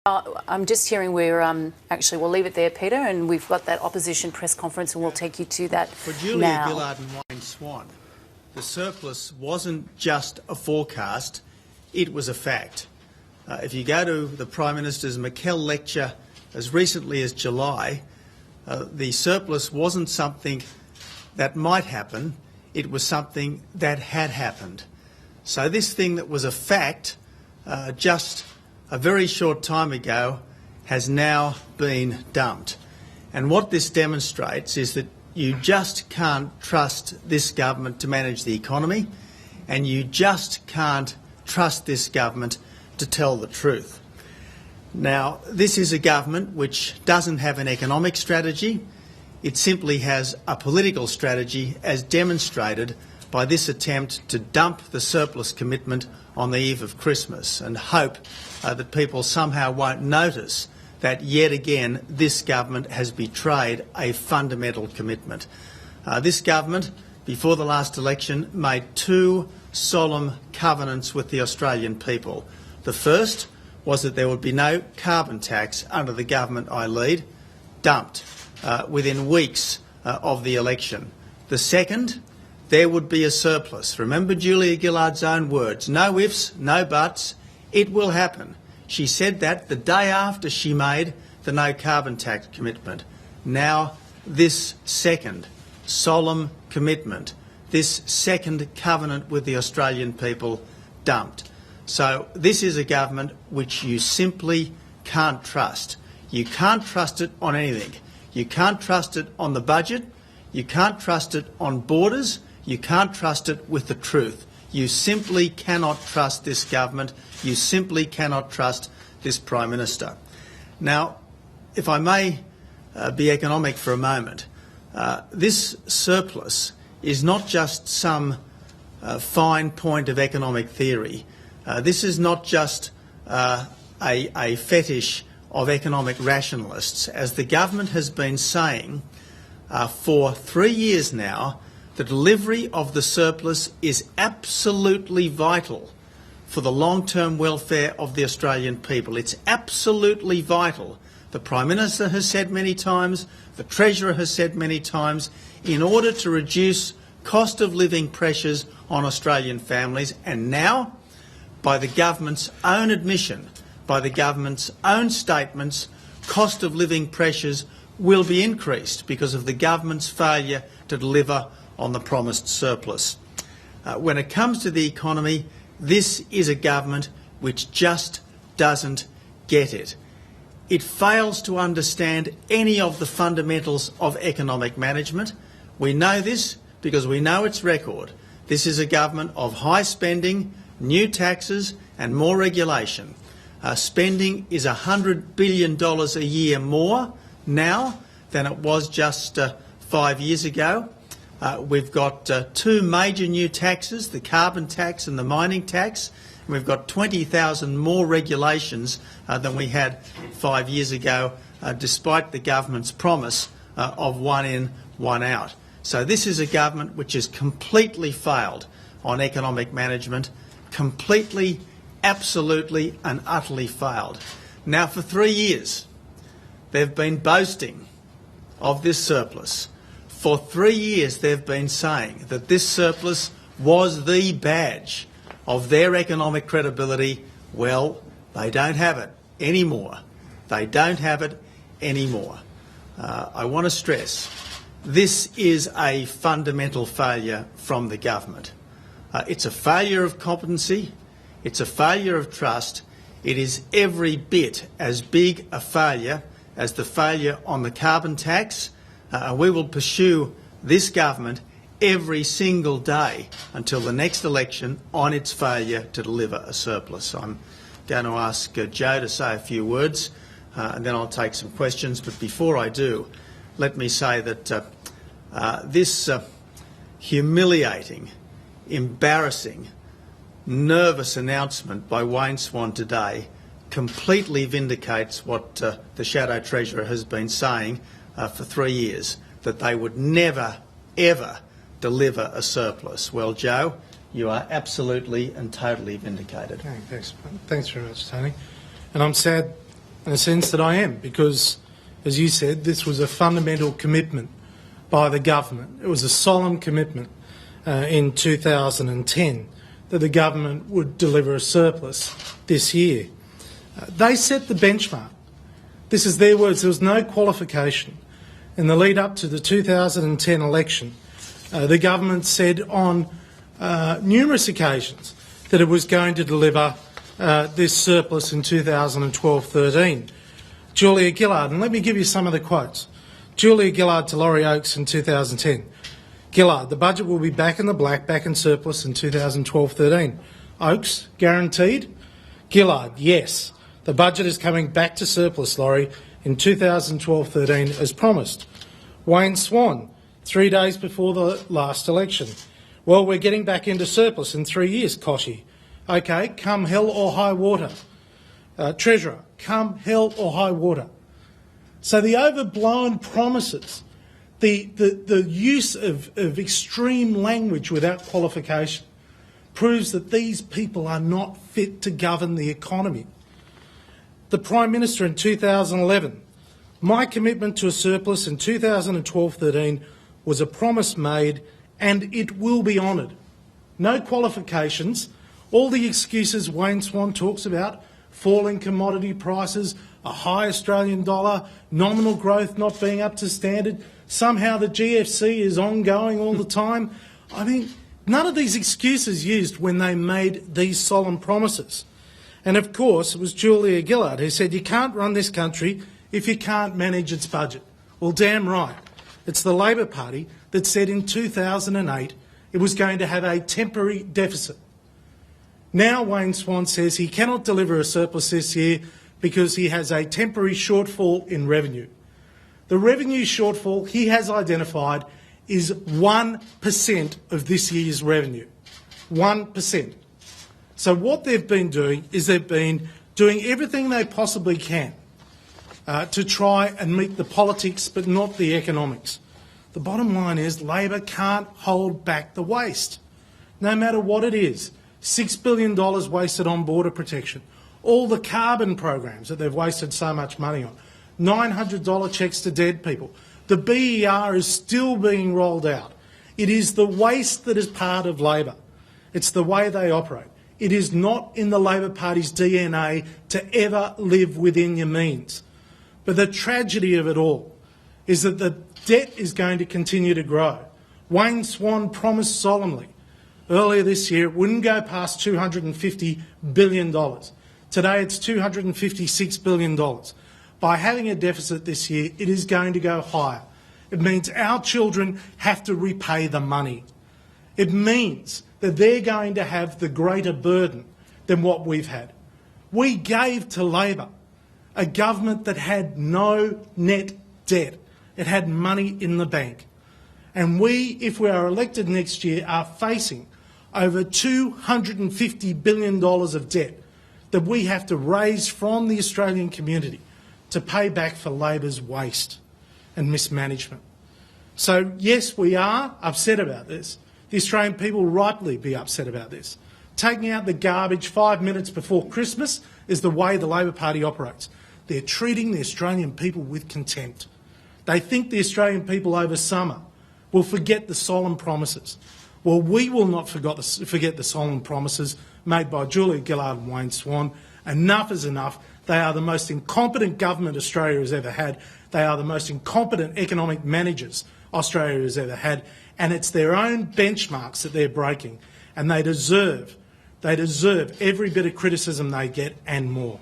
I'm just hearing we're actually, we'll leave it there, Peter, and we've got that opposition press conference and we'll take you to that For Julia Gillard and Wayne Swan, the surplus wasn't just a forecast, it was a fact. If you go to the Prime Minister's McKell lecture as recently as July, the surplus wasn't something that might happen, it was something that had happened. So this thing that was a fact just a very short time ago has now been dumped. And what this demonstrates is that you just can't trust this government to manage the economy, and you just can't trust this government to tell the truth. Now, this is a government which doesn't have an economic strategy. It simply has a political strategy, as demonstrated by this attempt to dump the surplus commitment on the eve of Christmas and hope that people somehow won't notice that yet again this government has betrayed a fundamental commitment. This government, before the last election, made two solemn covenants with the Australian people. The first was that there would be no carbon tax under the government I lead, dumped within weeks of the election. The second, there would be a surplus. Remember Julia Gillard's own words, no ifs, no buts, it will happen. She said that the day after she made the no carbon tax commitment. Now this second solemn commitment, this second covenant with the Australian people, dumped. So this is a government which you simply can't trust. You can't trust it on anything. You can't trust it on the budget. You can't trust it on borders. You can't trust it with the truth. You simply cannot trust this government. You simply cannot trust this Prime Minister. Now, if I may be economic for a moment, this surplus is not just some fine point of economic theory. This is not just a fetish of economic rationalists. As the government has been saying for 3 years now, the delivery of the surplus is absolutely vital for the long-term welfare of the Australian people. It's absolutely vital. The Prime Minister has said many times, the Treasurer has said many times, in order to reduce cost of living pressures on Australian families, and now, by the government's own admission, by the government's own statements, cost of living pressures will be increased because of the government's failure to deliver on the promised surplus. When it comes to the economy, this is a government which just doesn't get it. It fails to understand any of the fundamentals of economic management. We know this because we know its record. This is a government of high spending, new taxes and more regulation. Spending is $100 billion a year more now than it was just 5 years ago. We've got two major new taxes, the carbon tax and the mining tax. And we've got 20,000 more regulations than we had 5 years ago, despite the government's promise of one in, one out. So this is a government which has completely failed on economic management, completely, absolutely and utterly failed. Now for 3 years they've been boasting of this surplus. For 3 years they've been saying that this surplus was the badge of their economic credibility. Well, they don't have it anymore. They don't have it anymore. I want to stress, this is a fundamental failure from the government. It's a failure of competency. It's a failure of trust. It is every bit as big a failure as the failure on the carbon tax. We will pursue this government every single day until the next election on its failure to deliver a surplus. I'm going to ask Joe to say a few words and then I'll take some questions. But before I do, let me say that this humiliating, embarrassing, nervous announcement by Wayne Swan today completely vindicates what the Shadow Treasurer has been saying for 3 years, that they would never, ever deliver a surplus. Well, Joe, you are absolutely and totally vindicated. Okay, thanks very much, Tony. And I'm sad in a sense that I am, because, as you said, this was a fundamental commitment by the government. It was a solemn commitment in 2010 that the government would deliver a surplus this year. They set the benchmark. This is their words. There was no qualification. In the lead up to the 2010 election, the government said on numerous occasions that it was going to deliver this surplus in 2012-13. Julia Gillard, and let me give you some of the quotes. Julia Gillard to Laurie Oakes in 2010. Gillard, the budget will be back in the black, back in surplus in 2012-13. Oakes, guaranteed? Gillard, yes. The budget is coming back to surplus, Laurie, in 2012-13 as promised. Wayne Swan, 3 days before the last election. Well, we're getting back into surplus in 3 years, Koshy. OK, come hell or high water. Treasurer, come hell or high water. So the overblown promises, the use of extreme language without qualification proves that these people are not fit to govern the economy. The Prime Minister in 2011, my commitment to a surplus in 2012-13 was a promise made and it will be honoured. No qualifications. All the excuses Wayne Swan talks about, falling commodity prices, a high Australian dollar, nominal growth not being up to standard, somehow the GFC is ongoing all the time. I mean, none of these excuses used when they made these solemn promises. And of course, it was Julia Gillard who said you can't run this country if you can't manage its budget. Well, damn right. It's the Labor Party that said in 2008 it was going to have a temporary deficit. Now Wayne Swan says he cannot deliver a surplus this year because he has a temporary shortfall in revenue. The revenue shortfall he has identified is 1% of this year's revenue. 1%. So what they've been doing is they've been doing everything they possibly can to try and meet the politics but not the economics. The bottom line is Labor can't hold back the waste, no matter what it is. $6 billion wasted on border protection, all the carbon programs that they've wasted so much money on, $900 cheques to dead people. The BER is still being rolled out. It is the waste that is part of Labor. It's the way they operate. It is not in the Labor Party's DNA to ever live within your means. But the tragedy of it all is that the debt is going to continue to grow. Wayne Swan promised solemnly earlier this year it wouldn't go past $250 billion. Today it's $256 billion. By having a deficit this year, it is going to go higher. It means our children have to repay the money. It means that they're going to have the greater burden than what we've had. We gave to Labor a government that had no net debt. It had money in the bank. And we, if we are elected next year, are facing over $250 billion of debt that we have to raise from the Australian community to pay back for Labor's waste and mismanagement. So, yes, we are upset about this. The Australian people will rightly be upset about this. Taking out the garbage 5 minutes before Christmas is the way the Labor Party operates. They're treating the Australian people with contempt. They think the Australian people over summer will forget the solemn promises. Well, we will not forget the solemn promises made by Julia Gillard and Wayne Swan. Enough is enough. They are the most incompetent government Australia has ever had. They are the most incompetent economic managers Australia has ever had. And it's their own benchmarks that they're breaking. And they deserve every bit of criticism they get and more.